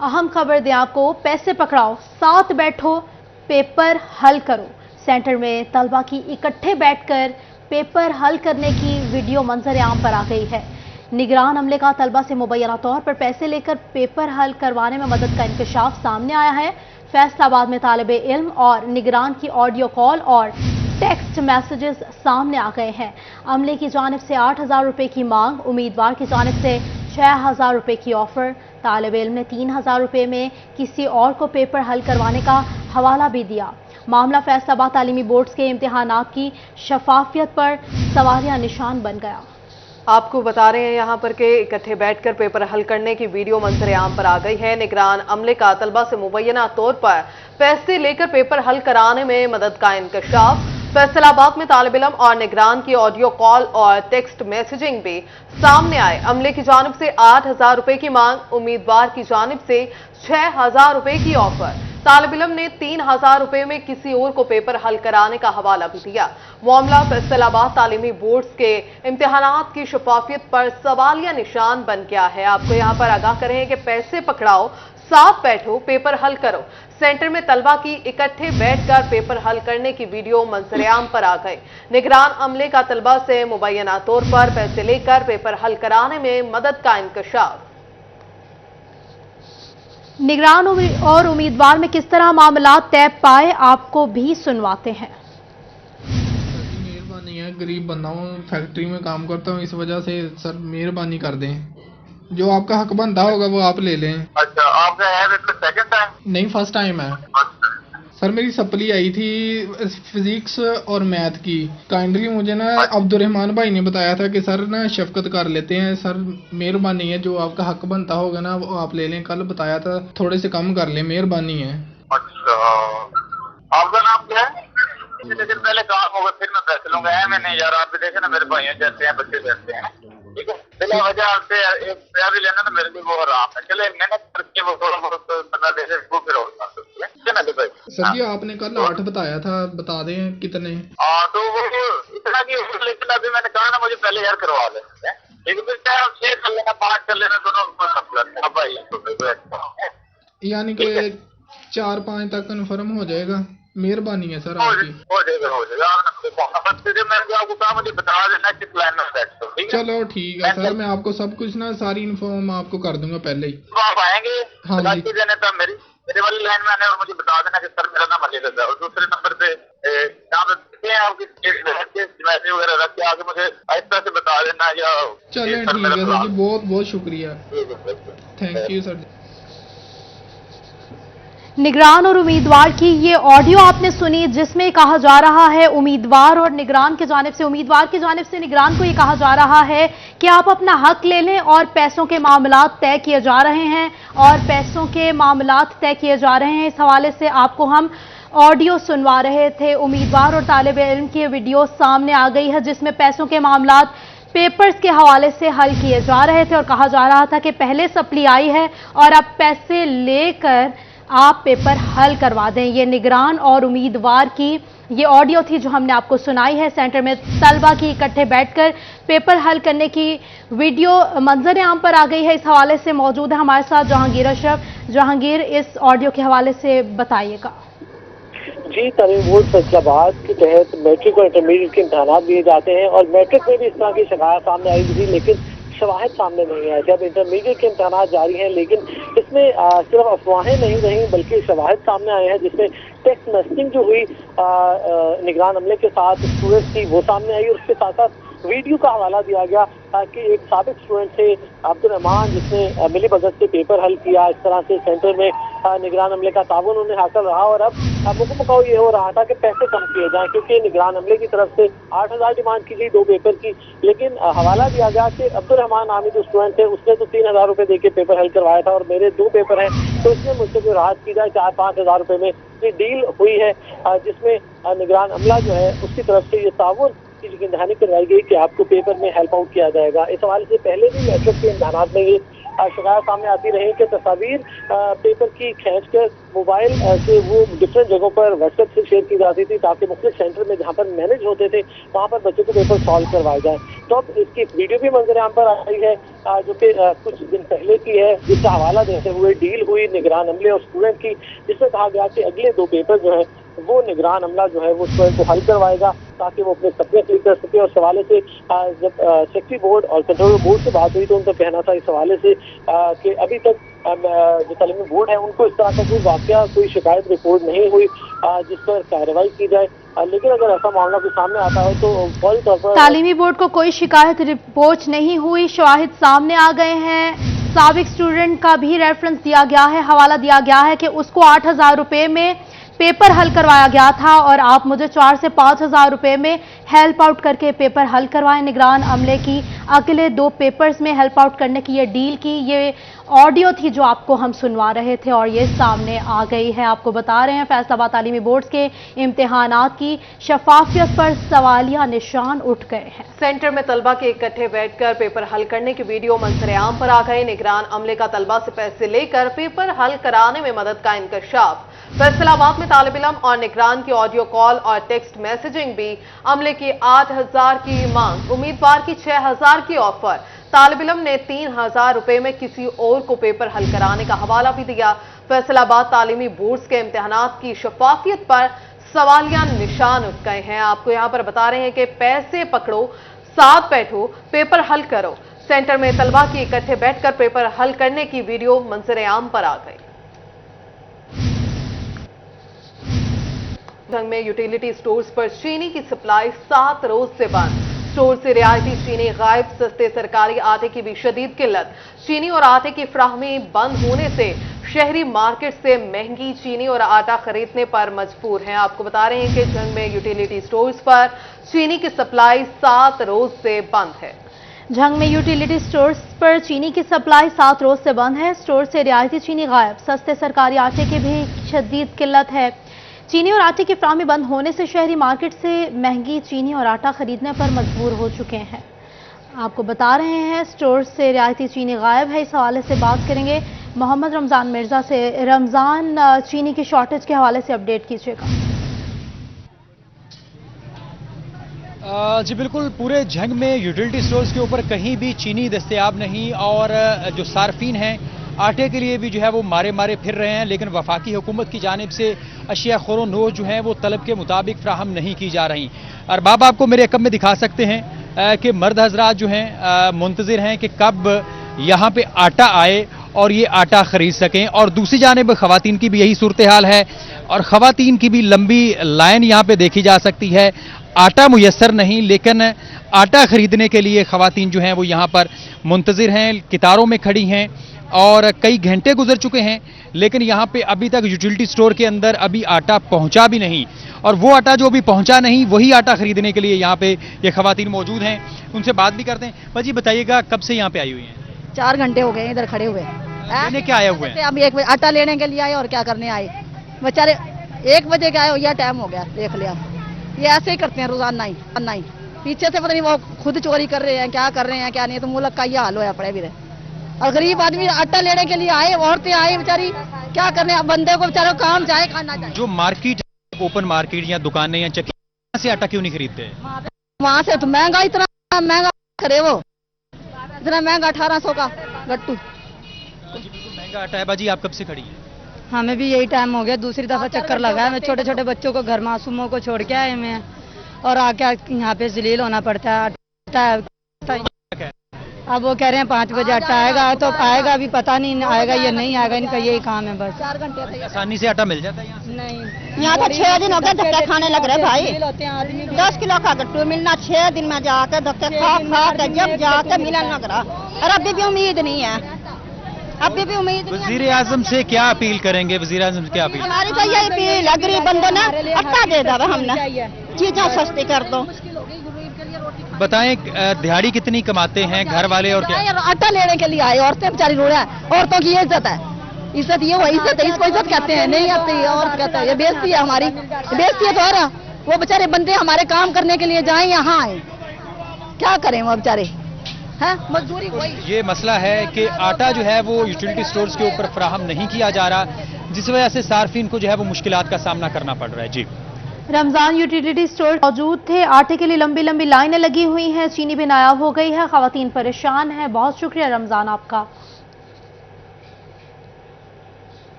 अहम खबर दें आपको, पैसे पकड़ाओ, साथ बैठो, पेपर हल करो। सेंटर में तलबा की इकट्ठे बैठकर पेपर हल करने की वीडियो मंजर आम पर आ गई है। निगरान अमले का तलबा से मुबैना तौर पर पैसे लेकर पेपर हल करवाने में मदद का इंकशाफ सामने आया है। फैसलाबाद में तालिबे इल्म और निगरान की ऑडियो कॉल और टेक्स्ट मैसेजेस सामने आ गए हैं। अमले की जानिब से 8,000 रुपए की मांग, उम्मीदवार की जानिब से 6,000 रुपए की ऑफर। तालिबे इल्म ने 3,000 रुपए में किसी और को पेपर हल करवाने का हवाला भी दिया। मामला फैसलाबाद तालीमी बोर्ड्स के इम्तिहानात की शफाफियत पर सवालिया निशान बन गया। आपको बता रहे हैं यहाँ पर के इकट्ठे बैठकर पेपर हल करने की वीडियो मंजर आम पर आ गई है। निगरान अमले का तलबा से मुबैना तौर पर पैसे लेकर पेपर हल कराने में मदद का इंकशाफ। फैसलाबाद में तालिब इल्म और निगरान की ऑडियो कॉल और टेक्स्ट मैसेजिंग भी सामने आए। अमले की जानिब से 8,000 रुपए की मांग, उम्मीदवार की जानिब से 6,000 रुपए की ऑफर। तालिब इल्म ने 3,000 रुपए में किसी और को पेपर हल कराने का हवाला भी दिया। मामला फैसलाबाद तालीमी बोर्ड्स के इम्तिहानात की शफाफियत पर सवालिया निशान बन गया है। आपको यहाँ पर आगाह करें कि पैसे पकड़ाओ, साथ बैठो, पेपर हल करो। सेंटर में तलबा की इकट्ठे बैठकर पेपर हल करने की वीडियो मंजर-ए-आम पर आ गए। निगरान अमले का तलबा से मुबैना तौर पर पैसे लेकर पेपर हल कराने में मदद का इंकशाफ। निगरान और उम्मीदवार में किस तरह मामला तय पाए, आपको भी सुनवाते हैं। मेहरबानी है, गरीब बंदा हूँ, फैक्ट्री में काम करता हूँ, इस वजह से सर मेहरबानी कर दें, जो आपका हक बनता होगा वो आप ले लें। अच्छा, आपका है सेकंड टाइम? नहीं, फर्स्ट टाइम है। सर मेरी सप्ली आई थी फिजिक्स और मैथ की। काइंडली मुझे ना अब्दुर्रहमान भाई ने बताया था कि सर ना शफकत कर लेते हैं, सर मेहरबानी है, जो आपका हक बनता होगा ना वो आप ले लें। कल बताया था, थोड़े से कम कर लें, मेहरबानी है। अच्छा, आपका नाम क्या है? लेकिन पहले काम होगा फिर मैं पैसे लूंगा। है मैंने यार, आप भी देखे ना मेरे भाइयों जैसे हैं, बच्चे जैसे हैं, ठीक है। बिना वजह आपसे एक रुपया भी लेना ना मेरे लिए वो हराम है। चले मेहनत करके वो थोड़ा बहुत बंदा दे वो फिर और सर जी आपने कल 8 बताया था, बता दें कितने? हाँ, तो वो इतना की, लेकिन अभी मैंने कहा ना मुझे पहले यार करवा लेना, लेकिन फिर चाहे आप 6 कर लेना, 5 कर लेना, दोनों भाई। यानी कि 4-5 तक कन्फर्म हो जाएगा। मेहरबानी है सर आपकी। हो जाएगा आपको कहा मुझे बता देना किस लाइन में बैठ। चलो ठीक है सर, मैं आपको सब कुछ ना सारी इन्फॉर्म आपको कर दूंगा पहले ही। आप आएंगे? हाँ जी, देने था मेरे वाली लाइन में आने और मुझे बता देना कि सर मेरा नाम अली रजा, और दूसरे नंबर पे आपकी मैसेज वगैरह रख के आगे मुझे आहिस्ता से बता देना। या चलें ठीक है सर जी, बहुत बहुत शुक्रिया, थैंक यू सर। निगरान और उम्मीदवार की ये ऑडियो आपने सुनी, जिसमें कहा जा रहा है उम्मीदवार और निगरान की जानिब से, उम्मीदवार की जानिब से निगरान को ये कहा जा रहा है कि आप अपना हक ले लें और पैसों के मामलात तय किए जा रहे हैं, और पैसों के मामलात तय किए जा रहे हैं। इस हवाले से आपको हम ऑडियो सुनवा रहे थे। उम्मीदवार और तालिबे इल्म की वीडियो सामने आ गई है, जिसमें पैसों के मामलात पेपर्स के हवाले से हल किए जा रहे थे और कहा जा रहा था कि पहले सप्ली आई है और अब पैसे लेकर आप पेपर हल करवा दें। ये निगरान और उम्मीदवार की ये ऑडियो थी जो हमने आपको सुनाई है। सेंटर में तलबा की इकट्ठे बैठकर पेपर हल करने की वीडियो मंजर आम पर आ गई है। इस हवाले से मौजूद है हमारे साथ जहांगीर अशरफ। जहांगीर, इस ऑडियो के हवाले से बताइएगा। जी, तालीम बोर्ड फैसलाबाद के तहत मैट्रिक और इंटरमीडिएट के इम्तहान दिए जाते हैं और मैट्रिक में भी इस तरह की शिकायत सामने आई थी, लेकिन शवाहिद सामने नहीं आए थे। अब इंटरमीडिएट के इम्तहान जारी हैं, लेकिन इसमें सिर्फ अफवाहें नहीं रही बल्कि शवाहिद सामने आए हैं, जिसमें टेक्स्ट मैसेजिंग जो हुई निगरान अमले के साथ स्टूडेंट्स की वो सामने आई, और उसके साथ साथ वीडियो का हवाला दिया गया कि एक साबिक स्टूडेंट थे अब्दुर्रहमान, जिसने मिली भगत से पेपर हल किया। इस तरह से सेंटर में निगरान अमले का ताउन उन्हें हासिल रहा, और अब मुकम्मल ये हो रहा था कि पैसे कम किए जाएं, क्योंकि निगरान अमले की तरफ से 8,000 डिमांड की गई 2 पेपर की, लेकिन हवाला दिया गया कि अब्दुर्रहमान नामी जो स्टूडेंट थे उसने तो 3,000 रुपये दे के पेपर हल करवाया था और मेरे 2 पेपर हैं, तो इसमें मुझसे जो राहत की जाए 4-5 हज़ार रुपये में ये डील हुई है, जिसमें निगरान अमला जो है उसकी तरफ से ये ताउन की यकीनदहानी करवाई गई कि आपको पेपर में हेल्प आउट किया जाएगा। इस हवाले से पहले भी मैट्रिक के इम्तहानात में ये शिकायत सामने आती रही कि तस्वीर पेपर की खींच कर मोबाइल से वो डिफरेंट जगहों पर व्हाट्सएप से शेयर की जाती थी ताकि मुख्तलिफ सेंटर में जहाँ पर मैनेज होते थे वहाँ पर बच्चों को पेपर सॉल्व करवाए जाए। तो अब इसकी वीडियो भी मंजर-ए-आम पर आई है जो कि कुछ दिन पहले की है, जिसका हवाला देते हुए डील हुई निगरान अमले और स्टूडेंट की, जिसमें कहा गया कि अगले 2 पेपर जो है वो निगरान अमला जो है वो स्टूडेंट को हल करवाएगा ताकि वो अपने सपने क्लियर कर सके। और इस हवाले से जब सेक्रेटरी बोर्ड और कंट्रोलर बोर्ड से बात हुई तो उनका कहना था इस हवाले से कि अभी तक जो तालीमी बोर्ड है उनको इस तरह का कोई वाकया, कोई शिकायत रिपोर्ट नहीं हुई जिस पर कार्रवाई की जाए, लेकिन अगर ऐसा मामला कोई सामने आता है तो फौरी तौर पर तालीमी बोर्ड को कोई शिकायत रिपोर्ट नहीं हुई, शवाहिद सामने आ गए हैं। साबिक स्टूडेंट का भी रेफरेंस दिया गया है, हवाला दिया गया है कि उसको 8,000 रुपए में पेपर हल करवाया गया था और आप मुझे 4 से 5,000 रुपए में हेल्प आउट करके पेपर हल करवाएं। निगरान अमले की अगले 2 पेपर्स में हेल्प आउट करने की ये डील की, ये ऑडियो थी जो आपको हम सुनवा रहे थे और ये सामने आ गई है। आपको बता रहे हैं फैसलाबाद तालीमी बोर्ड के इम्तिहानात की शफाफियत पर सवालिया निशान उठ गए हैं। सेंटर में तलबा के इकट्ठे बैठकर पेपर हल करने की वीडियो मंजर-ए-आम पर आ गए। निगरान अमले का तलबा से पैसे लेकर पेपर हल कराने में मदद का इंकशाफ। फैसलाबाद में तालिब इल्म और निगरान की ऑडियो कॉल और टेक्स्ट मैसेजिंग भी। अमले की 8,000 की मांग, उम्मीदवार की 6,000 की ऑफर। तालिब इल्म ने 3,000 रुपए में किसी और को पेपर हल कराने का हवाला भी दिया। फैसलाबाद तालीमी बोर्ड के इम्तिहानात की शफाफियत पर सवालिया निशान उठ गए हैं। आपको यहां पर बता रहे हैं कि पैसे पकड़ो, साथ बैठो, पेपर हल करो। सेंटर में तलबा की इकट्ठे बैठकर पेपर हल करने की वीडियो मंजर-ए-आम पर आ गई। ढंग में यूटिलिटी स्टोर्स पर चीनी की सप्लाई 7 रोज से बंद। स्टोर से रियायती चीनी गायब, सस्ते सरकारी आटे की भी शदीद किल्लत। चीनी और आटे की फ्राहमी बंद होने से शहरी मार्केट से महंगी चीनी और आटा खरीदने पर मजबूर हैं। आपको बता रहे हैं कि जंग में यूटिलिटी स्टोर्स पर चीनी की सप्लाई 7 रोज से बंद है। जंग में यूटिलिटी स्टोर्स पर चीनी की सप्लाई 7 रोज से बंद है। स्टोर से रियायती चीनी गायब, सस्ते सरकारी आटे की भी शदीद किल्लत है। चीनी और आटे की फ्राहमी बंद होने से शहरी मार्केट से महंगी चीनी और आटा खरीदने पर मजबूर हो चुके हैं। आपको बता रहे हैं स्टोर से रियायती चीनी गायब है। इस हवाले से बात करेंगे मोहम्मद रमजान मिर्जा से। रमजान, चीनी की शॉर्टेज के हवाले से अपडेट कीजिएगा। जी बिल्कुल, पूरे जंग में यूटिलिटी स्टोर्स के ऊपर कहीं भी चीनी दस्तयाब नहीं और जो सार्फिन हैं आटे के लिए भी जो है वो मारे मारे फिर रहे हैं, लेकिन वफाकी हुकूमत की जानिब से अशिया खोरो नोश जो हैं वो तलब के मुताबिक फ्राहम नहीं की जा रही। और बाब आपको मेरे अकब में दिखा सकते हैं कि मर्द हजरात जो हैं मुंतजिर हैं कि कब यहाँ पे आटा आए और ये आटा खरीद सकें। और दूसरी जानिब खवातीन की भी यही सूरत हाल है और खवातीन की भी लंबी लाइन यहाँ पे देखी जा सकती है। आटा मुयस्सर नहीं, लेकिन आटा खरीदने के लिए खवातीन जो हैं वो यहाँ पर मुंतजिर हैं, कितारों में खड़ी हैं और कई घंटे गुजर चुके हैं, लेकिन यहाँ पे अभी तक यूटिलिटी स्टोर के अंदर अभी आटा पहुँचा भी नहीं। और वो आटा जो अभी पहुँचा नहीं वही आटा खरीदने के लिए यहाँ पे ये खवातीन मौजूद हैं। उनसे बात भी करते हैं। भाजी बताइएगा, कब से यहाँ पे आई हुई हैं? 4 घंटे हो गए इधर खड़े हुए। लेने क्या आए हुए हैं? अब 1 बजे आटा लेने के लिए आए और क्या करने आए बेचारे। 1 बजे के आए, यह टाइम हो गया, देख लिया। ये ऐसे ही करते हैं रोजाना ही। पीछे से पता नहीं वो खुद चोरी कर रहे हैं, क्या कर रहे हैं क्या नहीं, तो मुल्क का ये हाल होया पड़े भी रहे। और गरीब आदमी आटा लेने के लिए आए, औरतें आई बेचारी, क्या करने, अब बंदे को बेचारे काम जाए खाना जाए। जो मार्केट, ओपन मार्केट या दुकानें या चक्की, वहाँ से आटा क्यों नहीं खरीदते? वहाँ से तो महंगा, इतना महंगा करे वो, इतना महंगा 1800 का गट्टू। महंगा आटा है। बाजी आप कब से खड़ी है? हमें भी यही टाइम हो गया, दूसरी दफा चक्कर लगा है। मैं छोटे छोटे बच्चों को घर मासूमों को छोड़ के आए मैं, और आके यहाँ पे जलील होना पड़ता है। अब वो कह रहे हैं 5 बजे आटा आएगा, तो आएगा अभी पता नहीं आएगा या नहीं आएगा, इनका यही काम है बस। 4 घंटे आसानी से आटा मिल जाता है यहाँ? नहीं, यहाँ तो 6 दिन हो गए धक्के खाने लग रहे भाई। 10 किलो का गट्टू मिलना 6 दिन में जाकर धक्के खा के जब जाकर मिलने लग रहा। और अभी भी उम्मीद नहीं है, अभी भी उम्मीद नहीं है। वजीर आजम से क्या अपील करेंगे? वजीर आजम से क्या अपील? हमारी तो यही अपील है, गरीब बंदों ने आटा दे दो, हमने चीजें सस्ती कर दो। बताएं, दिहाड़ी कितनी कमाते हैं घर वाले और क्या? आटा लेने के लिए आए, औरतें बेचारी रो रहा है। औरतों की इज्जत है, इज्जत ये वही इज्जत है, इसको इज्जत कहते हैं। नहीं आती औरत कहता है ये बेइज्जती है, हमारी बेइज्जती है। तो वो बेचारे बंदे हमारे काम करने के लिए जाए, यहाँ आए, क्या करें वो बेचारे। है मजदूरी वही। ये मसला है कि आटा जो है वो यूटिलिटी स्टोर्स के ऊपर फराहम नहीं किया जा रहा, जिस वजह से सार्फिन को जो है वो मुश्किलात का सामना करना पड़ रहा है। जी, रमजान यूटिलिटी स्टोर मौजूद थे, आटे के लिए लंबी लंबी लाइनें लगी हुई हैं, चीनी भी नायाब हो गई है, खवातीन परेशान हैं। बहुत शुक्रिया रमजान आपका।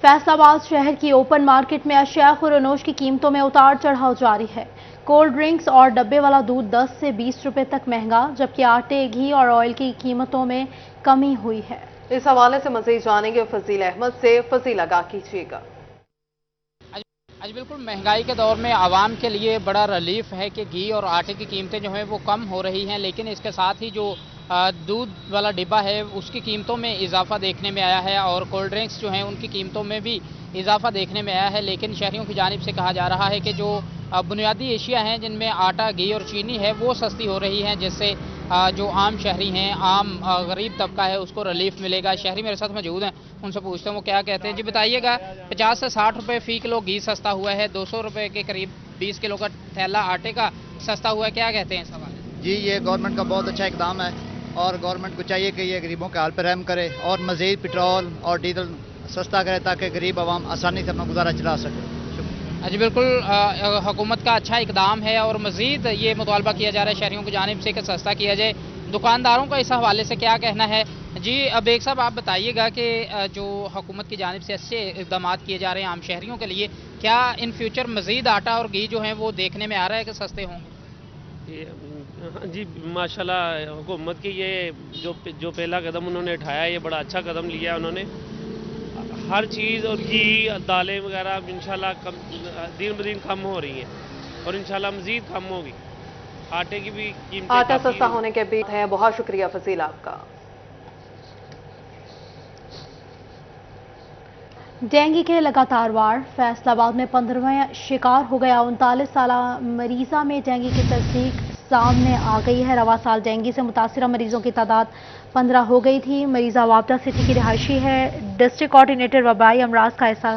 फैसलाबाद शहर की ओपन मार्केट में अशिया खुरोनोश की कीमतों में उतार चढ़ाव जारी है। कोल्ड ड्रिंक्स और डब्बे वाला दूध 10 से 20 रुपए तक महंगा, जबकि आटे, घी और ऑयल की कीमतों में कमी हुई है। इस हवाले से मजीद जानेंगे फजील अहमद से। फजील आगाह कीजिएगा। आज बिल्कुल महंगाई के दौर में आवाम के लिए बड़ा रिलीफ है कि घी और आटे की कीमतें जो हैं वो कम हो रही हैं, लेकिन इसके साथ ही जो दूध वाला डिब्बा है उसकी कीमतों में इजाफा देखने में आया है और कोल्ड ड्रिंक्स जो हैं उनकी कीमतों में भी इजाफा देखने में आया है। लेकिन शहरियों की जानिब से कहा जा रहा है कि जो बुनियादी एशिया हैं जिनमें आटा, घी और चीनी है वो सस्ती हो रही हैं, जिससे जो आम शहरी हैं, आम गरीब तबका है उसको रिलीफ मिलेगा। शहरी मेरे साथ मौजूद हैं, उनसे पूछते हैं वो क्या कहते हैं। जी बताइएगा, 50 से 60 रुपये फ़ी किलो घी सस्ता हुआ है, 200 रुपये के करीब 20 किलो का थैला आटे का सस्ता हुआ है, क्या कहते हैं इस हवाले? जी, ये गवर्नमेंट का बहुत अच्छा इकदाम है और गवर्नमेंट को चाहिए कि ये गरीबों के हाल पर रहम करे और मज़ीद पेट्रोल और डीजल सस्ता करे ताकि गरीब आवाम आसानी से अपना गुजारा चला सके। जी बिल्कुल, हुकूमत का अच्छा इकदाम है और मज़ीद ये मुतालबा किया जा रहा है शहरियों की जानिब से कि सस्ता किया जाए। दुकानदारों का इस हवाले से क्या कहना है? जी अब एक साहब आप बताइएगा कि जो हुकूमत की जानिब से अच्छे इकदाम किए जा रहे हैं आम शहरियों के लिए, क्या इन फ्यूचर मज़ीद आटा और घी जो है वो देखने में आ रहा है कि सस्ते होंगे? जी माशाल्लाह, हुकूमत की ये जो पहला कदम उन्होंने उठाया, ये बड़ा अच्छा कदम लिया उन्होंने। हर चीज़ और घी, दालें वगैरह इंशाल्लाह दिन ब दिन कम हो रही हैं और इंशाल्लाह मज़ीद कम होगी। आटे की भी कीमत आटा सस्ता होने के बीच है। बहुत शुक्रिया फजील आपका। डेंगू के लगातार वार, फैसलाबाद में 15वां शिकार हो गया 39 साल मरीजा में डेंगू की तस्दीक सामने आ गई है। रवा साल डेंगू से मुतासरा मरीजों की तादाद 15 हो गई थी। मरीजा वापडा सिटी की रिहायशी है। डिस्ट्रिक्ट कोऑर्डिनेटर वबाई अमराज का ऐसा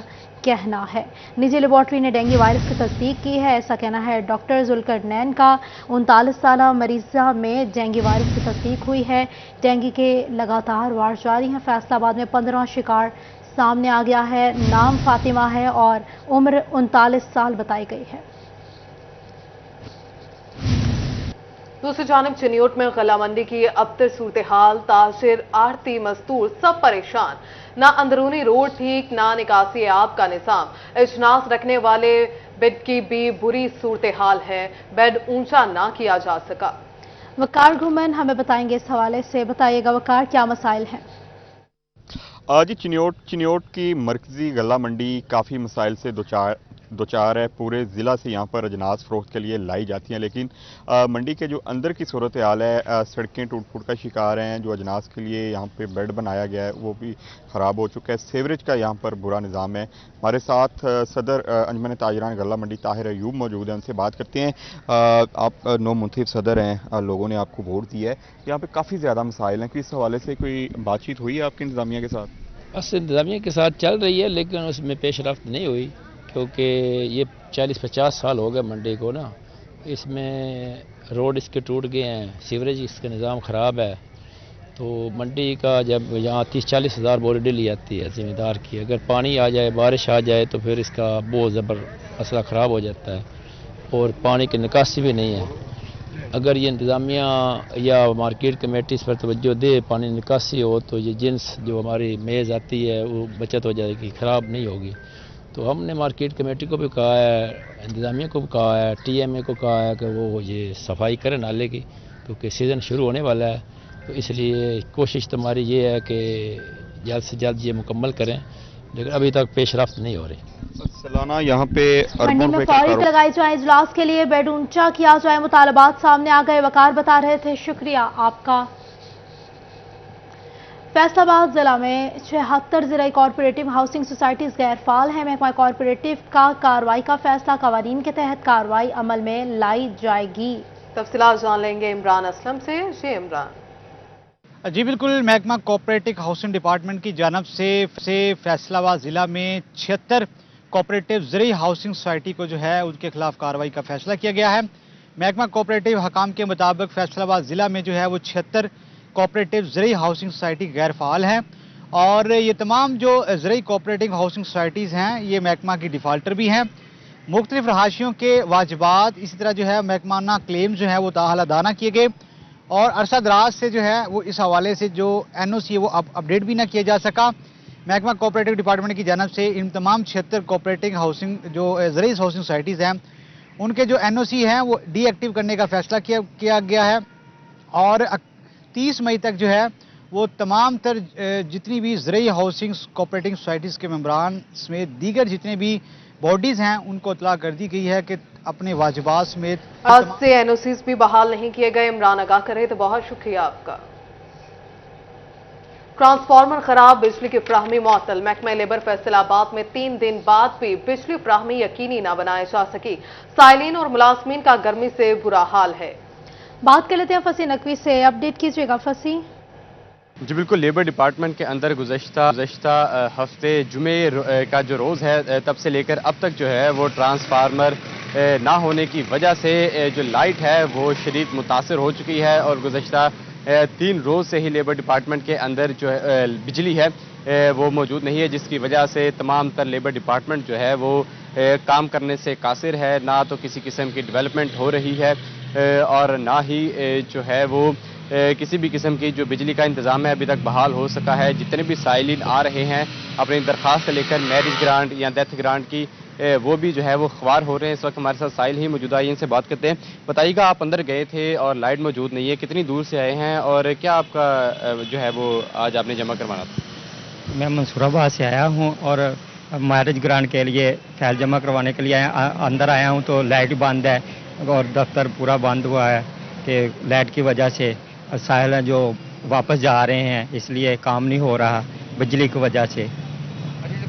कहना है। निजी लेबॉर्ट्री ने डेंगू वायरस की तस्दीक की है, ऐसा कहना है डॉक्टर जुल्करनैन का। 39 साल मरीजा में डेंगू वायरस की तस्दीक हुई है। डेंगू के लगातार वार जारी हैं। फैसलाबाद में 15वां शिकार सामने आ गया है। नाम फातिमा है और उम्र 39 साल बताई गई है। दूसरी जानिब चिन्योट में गला मंडी की अबतर सूरत हाल, ताजिर, आड़ती, मजदूर सब परेशान। ना अंदरूनी रोड ठीक, ना निकासी आब का निजाम। इजनास रखने वाले बेड की भी बुरी सूरत हाल है, बेड ऊंचा ना किया जा सका। वकार घुमन हमें बताएंगे इस हवाले से। बताइएगा वकार, क्या मसाइल हैं? जी चिन्योट की मरकजी गला मंडी काफ़ी मसाइल से दो चार है। पूरे ज़िला से यहाँ पर अजनास फ़रोख्त के लिए लाई जाती हैं, लेकिन मंडी के जो अंदर की सूरत हाल है, सड़कें टूट फूट का शिकार हैं। जो अजनास के लिए यहाँ पे बेड बनाया गया है वो भी ख़राब हो चुका है। सीवरेज का यहाँ पर बुरा निज़ाम है। हमारे साथ सदर अंजमन ताजरान गला मंडी ताहिर अयूब मौजूद हैं, उनसे बात करते हैं। आप नौ मुंतखब सदर हैं, लोगों ने आपको वोट दिया है, यहाँ पर काफ़ी ज़्यादा मसाइल हैं। कि इस हवाले से कोई बातचीत हुई है आपकी इंतज़ामिया के साथ? बस इंतज़ामिया के साथ चल रही है, लेकिन उसमें पेश रफ्त नहीं हुई, क्योंकि ये 40-50 साल हो गए मंडी को ना। इसमें रोड इसके टूट गए हैं, सीवरेज इसका निज़ाम ख़राब है। तो मंडी का जब यहाँ 30-40 हज़ार बोरी डेली आती है ज़मींदार की, अगर पानी आ जाए, बारिश आ जाए तो फिर इसका बहुत ज़बर मसला ख़राब हो जाता है और पानी की निकासी भी नहीं है। अगर ये इंतज़ामिया या मार्केट कमेटी इस पर तवज्जो दे, पानी निकासी हो, तो ये जिन्स जो हमारी मेज़ आती है वो बचत हो जाएगी, ख़राब नहीं होगी। तो हमने मार्केट कमेटी को भी कहा है, इंतज़ामिया को भी कहा है, TMA को कहा है कि वो ये सफाई करें नाले की, क्योंकि सीज़न शुरू होने वाला है। तो इसलिए कोशिश तुम्हारी ये है कि जल्द से जल्द ये मुकम्मल करें, लेकिन अभी तक पेश रफ्त नहीं हो रही। सालाना यहाँ पे मंडी में फौरी लगाई जाए, इजलास के लिए बेड ऊंचा किया जाए, मुतालबात सामने आ गए। वकार बता रहे थे, शुक्रिया आपका। फैसलाबाद जिला में 76 जिला कॉरपोरेटिव हाउसिंग सोसाइटीज गैर फाल हैं। महकमा कॉरपोरेटिव का कार्रवाई का फैसला कवानीन के तहत कार्रवाई अमल में लाई जाएगी। तफसीलात जान लेंगे इमरान असलम से। जी इमरान। जी बिल्कुल, महकमा कोऑपरेटिव हाउसिंग डिपार्टमेंट की जानब से फैसलाबाद ज़िला में 76 कोऑपरेटिव ज़रूरी हाउसिंग सोसाइटी को जो है उनके खिलाफ कार्रवाई का फैसला किया गया है। महकमा कोऑपरेटिव हकाम के मुताबिक फैसलाबाद ज़िला में जो है वो 76 कोऑपरेटिव ज़रूरी हाउसिंग सोसाइटी गैर फ़ाल हैं और ये तमाम जो ज़रूरी कोऑपरेटिव हाउसिंग सोसाइटीज़ हैं ये महकमा की डिफ़ाल्टर भी हैं। मुख्तलिफ रहायशियों के वाजिबात इसी तरह जो है महकमाना क्लेम जो है वो ताहाल अदा न किए गए और अरसा दराज से जो है वो इस हवाले से जो NOC है वो अपडेट भी ना किया जा सका। महकमा कोऑपरेटिव डिपार्टमेंट की जानब से इन तमाम 76 कोऑपरेटिव हाउसिंग जो ज़रूरी हाउसिंग सोसाइटीज़ हैं उनके जो NOC हैं वो डीएक्टिव करने का फैसला किया गया है और 30 मई तक जो है वो तमाम तर जितनी भी ज़रूरी हाउसिंग कोऑपरेटिव सोसाइटीज़ के मेंबरान समेत दीगर जितने भी बॉडीज़ हैं उनको इतला कर दी गई है कि अपने वाजिबात समेत आज से NOCs भी बहाल नहीं किए गए। इमरान आगाह करे तो बहुत शुक्रिया आपका। ट्रांसफार्मर खराब, बिजली की फ्राहमी मुअत्तल। महकमा लेबर फैसलाबाद में 3 दिन बाद भी बिजली फ्राहमी यकीनी न बनाई जा सकी। साइलिन और मुलाजमीन का गर्मी से बुरा हाल है। बात कर लेते हैं फसी नकवी से, अपडेट कीजिएगा फसी। जी बिल्कुल, लेबर डिपार्टमेंट के अंदर गुज़श्ता हफ्ते जुमे का जो रोज़ है तब से लेकर अब तक जो है वो ट्रांसफार्मर ना होने की वजह से जो लाइट है वो शदीद मुतासर हो चुकी है और गुज़श्ता 3 रोज़ से ही लेबर डिपार्टमेंट के अंदर जो है बिजली है वो मौजूद नहीं है, जिसकी वजह से तमाम तर लेबर डिपार्टमेंट जो है वो काम करने से कासिर है। ना तो किसी किस्म की डेवलपमेंट हो रही है और ना ही जो है वो किसी भी किस्म की जो बिजली का इंतज़ाम है अभी तक बहाल हो सका है। जितने भी साइलिन आ रहे हैं अपनी दरख्वास्त लेकर मैरिज ग्रांट या डेथ ग्रांट की, वो भी जो है वो ख्वार हो रहे हैं। इस वक्त हमारे साथ साइल ही मौजूदा, इनसे बात करते हैं। बताइएगा, आप अंदर गए थे और लाइट मौजूद नहीं है, कितनी दूर से आए हैं और क्या आपका जो है वो आज आपने जमा करवाना था? मैं मंसूराबाद से आया हूँ और मैरिज ग्रांट के लिए फाइल जमा करवाने के लिए अंदर आया हूँ तो लाइट बंद है और दफ्तर पूरा बंद हुआ है कि लाइट की वजह से साहिल जो वापस जा रहे हैं इसलिए काम नहीं हो रहा बिजली की वजह से।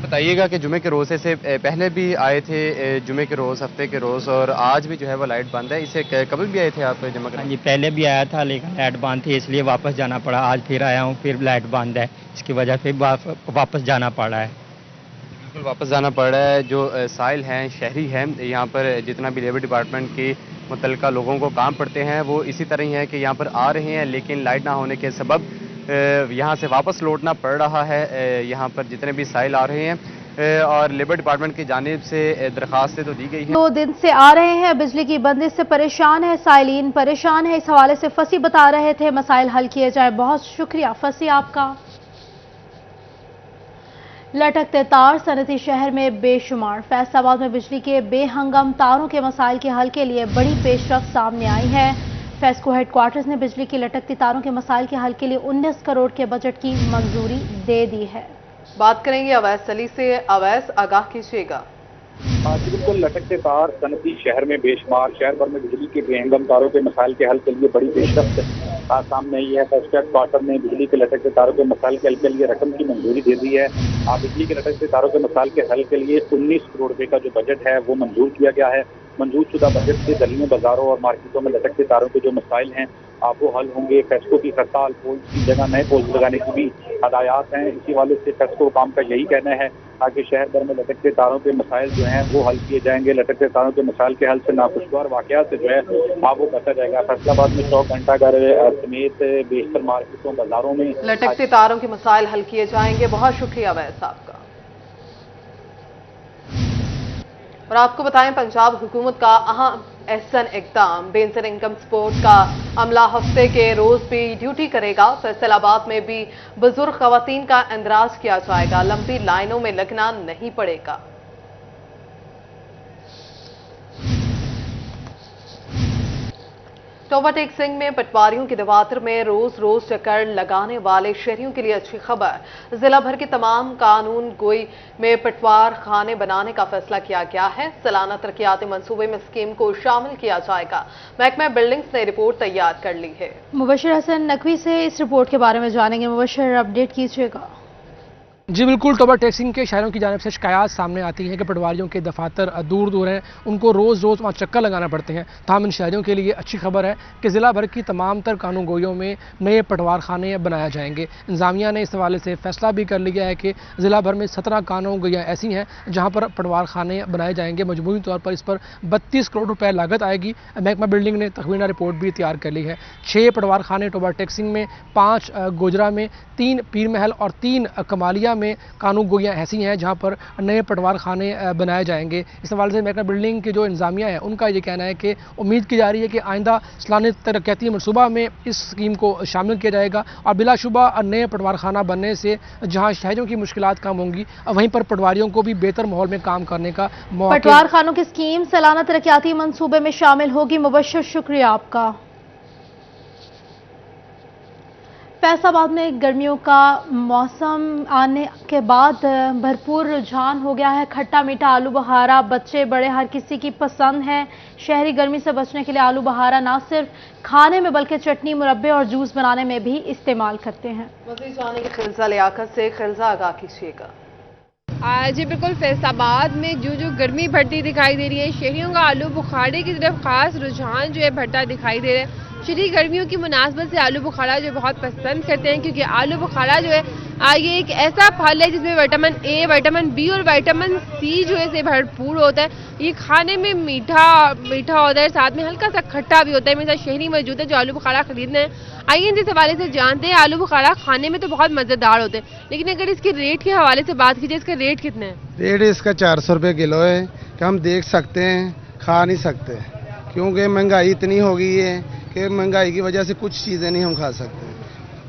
बताइएगा कि जुमे के रोज़ से पहले भी आए थे, जुमे के रोज़, हफ्ते के रोज़, और आज भी जो है वो लाइट बंद है। इससे कभी भी आए थे आप जमा करने? जी पहले भी आया था लेकिन लाइट बंद थी इसलिए वापस जाना पड़ा। आज फिर आया हूँ, फिर लाइट बंद है, इसकी वजह से वापस जाना पड़ा है। बिल्कुल वापस जाना पड़ रहा है। जो साइल हैं, शहरी हैं, यहाँ पर जितना भी लेबर डिपार्टमेंट के मुतल्लिका लोगों को काम पड़ते हैं वो इसी तरह ही है कि यहाँ पर आ रहे हैं लेकिन लाइट ना होने के सबब यहाँ से वापस लौटना पड़ रहा है। यहाँ पर जितने भी साइल आ रहे हैं और लेबर डिपार्टमेंट की जानिब से दरखास्तें तो दी गई हैं। 2 दिन से आ रहे हैं, बिजली की बंदिश से परेशान है, साइलिन परेशान है। इस हवाले से फसी बता रहे थे मसाइल हल किए जाए। बहुत शुक्रिया फसी आपका। लटकते तार सनती शहर में बेशुमार। फैसलाबाद में बिजली के बेहंगम तारों के मसाइल के हल के लिए बड़ी पेशरफ्त सामने आई है। फेस्को हेडक्वार्टर्स ने बिजली की लटकती तारों के मसाइल के हल के लिए 19 करोड़ के बजट की मंजूरी दे दी है। बात करेंगे अवैस अली से। अवैस, आगाह कीजिएगा। बिल्कुल, लटकते तार सनती शहर में बेशुमार। शहर भर में बिजली के बेहंगम तारों के मसाइल के हल के लिए बड़ी पेशरफ्त सामने आई है। फेस्को हेडक्वार्टर ने बिजली के लटकते तारों के मसाइल के हल के लिए रकम की मंजूरी दे दी है। बिजली के लटकते तारों के मसाइल के हल के लिए 19 करोड़ रुपए का जो बजट है वो मंजूर किया गया है। मंजूर शुदा बजट से गलियों, बाजारों और मार्केटों में लटकते तारों के जो मसाइल हैं वो हल होंगे। फेस्को की हड़ताल, पोल्स की जगह नए पोल्स लगाने की भी हदायत हैं। इसी वाले से फेस्को काम का यही कहना है ताकि शहर भर में लटकते तारों के मसाइल जो हैं वो हल किए जाएंगे। लटकते तारों के मसाइल के हल से नाखुशगवार वाकयात से जो है वो बचा जाएगा। फैसलाबाद में 100 घंटाघर समेत बेशतर मार्केटों, बाजारों में लटकते तारों के मसाइल हल किए जाएंगे। बहुत शुक्रिया वैस आपका। और आपको बताएं, पंजाब हुकूमत का अहम एहसन इक़दाम। बेनज़ीर इनकम सपोर्ट का अमला हफ्ते के रोज भी ड्यूटी करेगा। फैसलाबाद में भी बुजुर्ग खवातीन का इंदराज किया जाएगा। लंबी लाइनों में लगना नहीं पड़ेगा। टोबाटेक सिंह में पटवारियों की दवातर में रोज रोज चक्कर लगाने वाले शहरियों के लिए अच्छी खबर। जिला भर के तमाम कानून गोई में पटवार खाने बनाने का फैसला किया गया है। सालाना तरक्याती मंसूबे में स्कीम को शामिल किया जाएगा। महकमा बिल्डिंग्स ने रिपोर्ट तैयार कर ली है। मुबशर हसन नकवी से इस रिपोर्ट के बारे में जानेंगे। मुबशर, अपडेट कीजिएगा। जी बिल्कुल, टोबा टेक्सिंग के शहरों की जानिब से शिकायत सामने आती है कि पटवारियों के दफातर दूर दूर हैं, उनको रोज़ वहाँ चक्कर लगाना पड़ते हैं। ताहम इन शहरियों के लिए अच्छी खबर है कि ज़िला भर की तमाम तर कानून गोइयों में नए पटवार खाने बनाए जाएंगे। इंतज़ामिया ने इस हवाले से फैसला भी कर लिया है कि ज़िला भर में 17 कानून गोइयाँ ऐसी हैं जहाँ पर पटवार खाने बनाए जाएंगे। मजमूई तौर पर इस पर 32 करोड़ रुपए लागत आएगी। महकमा बिल्डिंग ने तखमीना रिपोर्ट भी तैयार कर ली है। 6 पटवार खाने टोबा टेक्सिंग में, 5 गोजरा में, 3 पीर महल और 3 कमालिया में कानून गोइयाँ ऐसी हैं जहाँ पर नए पटवार खाने बनाए जाएंगे। इस हवाले से महकमा बिल्डिंग के जो इंतजामिया है उनका ये कहना है कि उम्मीद की जा रही है कि आइंदा सालाना तरक्याती मनसूबा में इस स्कीम को शामिल किया जाएगा और बिलाशुबा नए पटवार खाना बनने से जहाँ शहरियों की मुश्किलात कम होंगी, वहीं पर पटवारियों को भी बेहतर माहौल में काम करने का मौका। पटवार खानों की स्कीम सालाना तरक्याती मनसूबे में शामिल होगी। मुबश्शिर, शुक्रिया आपका। फैसलाबाद में गर्मियों का मौसम आने के बाद भरपूर रुझान हो गया है। खट्टा मीठा आलू बहारा बच्चे बड़े हर किसी की पसंद है। शहरी गर्मी से बचने के लिए आलू बहारा ना सिर्फ खाने में बल्कि चटनी, मुरब्बे और जूस बनाने में भी इस्तेमाल करते हैं। मज़ीद जाने की खिलजा लियाकत से खिलजा आगाह कीजिएगा। जी बिल्कुल, फैसलाबाद में जो गर्मी बढ़ती दिखाई दे रही है, शहरियों का आलू बुखारे की तरफ खास रुझान जो है बढ़ता दिखाई दे रहा है। शहरी गर्मियों की मुनासबत से आलू बुखारा जो बहुत पसंद करते हैं, क्योंकि आलू बुखारा जो है ये एक ऐसा फल है जिसमें विटामिन ए, विटामिन बी और विटामिन सी जो है से भरपूर होता है। ये खाने में मीठा होता है, साथ में हल्का सा खट्टा भी होता है। मेरे साथ शहरी मौजूद है जो आलू बुखारा खरीदना है। आइए इस हवाले से जानते हैं। आलू बुखारा खाने में तो बहुत मज़ेदार होते हैं, लेकिन अगर इसके रेट के हवाले से बात कीजिए, इसका रेट कितना है? रेट इसका 400 रुपये किलो है कि हम देख सकते हैं, खा नहीं सकते, क्योंकि महंगाई इतनी हो गई है कि महंगाई की वजह से कुछ चीज़ें नहीं हम खा सकते।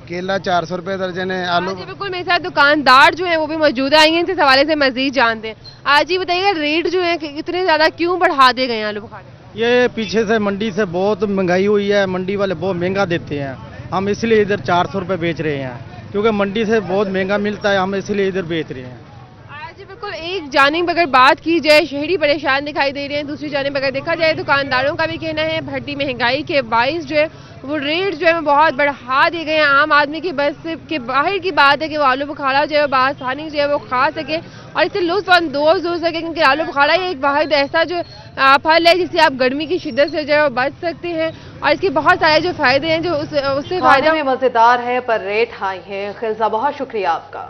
केला 400 रुपये दर्जन है। आलू बिल्कुल, मेरे साथ दुकानदार जो है वो भी मौजूद है। आइए इस हवाले से मजीद जानते हैं। आज ही बताइएगा, रेट जो है इतने ज़्यादा क्यों बढ़ा दे गए आलू बुखारे? ये पीछे से मंडी से बहुत महंगाई हुई है, मंडी वाले बहुत महंगा देते हैं, हम इसलिए इधर 400 रुपये बेच रहे हैं, क्योंकि मंडी से बहुत महंगा मिलता है, हम इसलिए इधर बेच रहे हैं। बिल्कुल, एक जानिब अगर बात की जाए शहरी परेशान दिखाई दे रहे हैं, दूसरी जानिब अगर देखा जाए दुकानदारों का भी कहना है बढ़ती महंगाई के बाइस जो है वो रेट जो है बहुत बढ़ा दिए गए हैं। आम आदमी की बस के बाहर की बात है कि वो आलू बुखारा जो है आसानी से वो खा सके और इससे लुत्फ अंदोज हो सके, क्योंकि आलू बुखारा एक वाहिद ऐसा जो फल है जिससे आप गर्मी की शिद्दत से जो है बच सकते हैं और इसके बहुत सारे जो फायदे हैं जो उससे खाने में मज़ेदार है पर रेट हाई है। खिलजा, बहुत शुक्रिया आपका।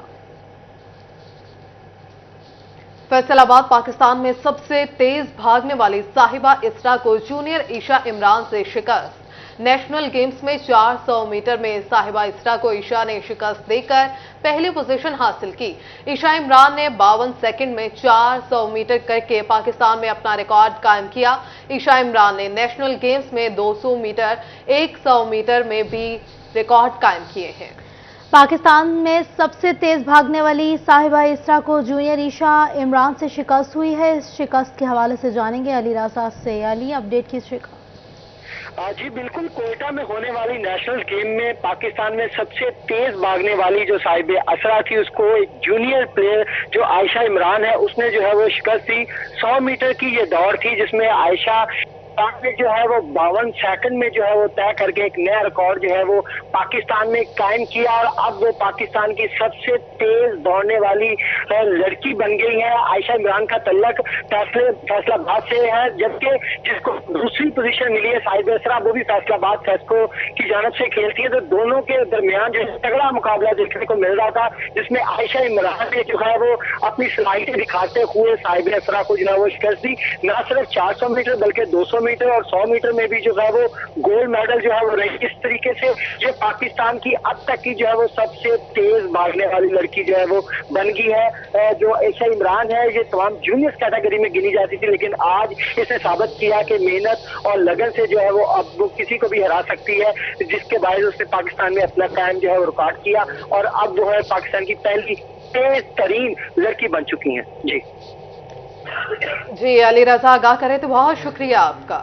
फैसलाबाद पाकिस्तान में सबसे तेज भागने वाली साहिबा इसरा को जूनियर ईशा इमरान से शिकस्त। नेशनल गेम्स में 400 मीटर में साहिबा इसरा को ईशा ने शिकस्त देकर पहली पोजीशन हासिल की। ईशा इमरान ने 52 सेकंड में 400 मीटर करके पाकिस्तान में अपना रिकॉर्ड कायम किया। ईशा इमरान ने नेशनल गेम्स में 200 मीटर, 100 मीटर में भी रिकॉर्ड कायम किए हैं। पाकिस्तान में सबसे तेज भागने वाली साहिबा इसरा को जूनियर ईशा इमरान से शिकस्त हुई है। इस शिकस्त के हवाले से जानेंगे अली राजा से। अली, अपडेट कीजिएगा। जी बिल्कुल, कोयटा में होने वाली नेशनल गेम में पाकिस्तान में सबसे तेज भागने वाली जो साहिबा इसरा थी उसको एक जूनियर प्लेयर जो आयशा इमरान है उसने जो है वो शिकस्त दी। 100 मीटर की ये दौड़ थी जिसमें आयशा ने जो है वो 52 सेकंड में जो है वो तय करके एक नया रिकॉर्ड जो है वो पाकिस्तान में कायम किया और अब वो पाकिस्तान की सबसे तेज दौड़ने वाली लड़की बन गई है। आयशा इमरान का तल्लक फैसलाबाद से है, जबकि जिसको दूसरी पोजीशन मिली है साहिबा इसरा, वो भी फैसलाबाद फेस्को की जानब से खेलती है। तो दोनों के दरमियान जो तगड़ा मुकाबला देखने को मिल रहा था, जिसमें आयशा इमरान ने जो है वो अपनी सलाहियत दिखाते हुए साहिबा इसरा को जो है वो शिकस्त दी। न सिर्फ 400 मीटर बल्कि 200 मीटर और 100 मीटर में भी जो है वो गोल्ड मेडल जो है वो रही। इस तरीके से ये पाकिस्तान की अब तक की जो है वो सबसे तेज भागने वाली लड़की जो है वो बन गई है। जो आयशा इमरान है ये तमाम जूनियर कैटेगरी में गिनी जाती थी, लेकिन आज इसने साबित किया कि मेहनत और लगन से जो है वो अब वो किसी को भी हरा सकती है, जिसके बायस उसने पाकिस्तान में अपना कायम जो है वो रिकॉर्ड किया और अब जो है पाकिस्तान की पहली तेज तरीन लड़की बन चुकी हैं। जी अली रजा आगाह करें तो बहुत शुक्रिया आपका।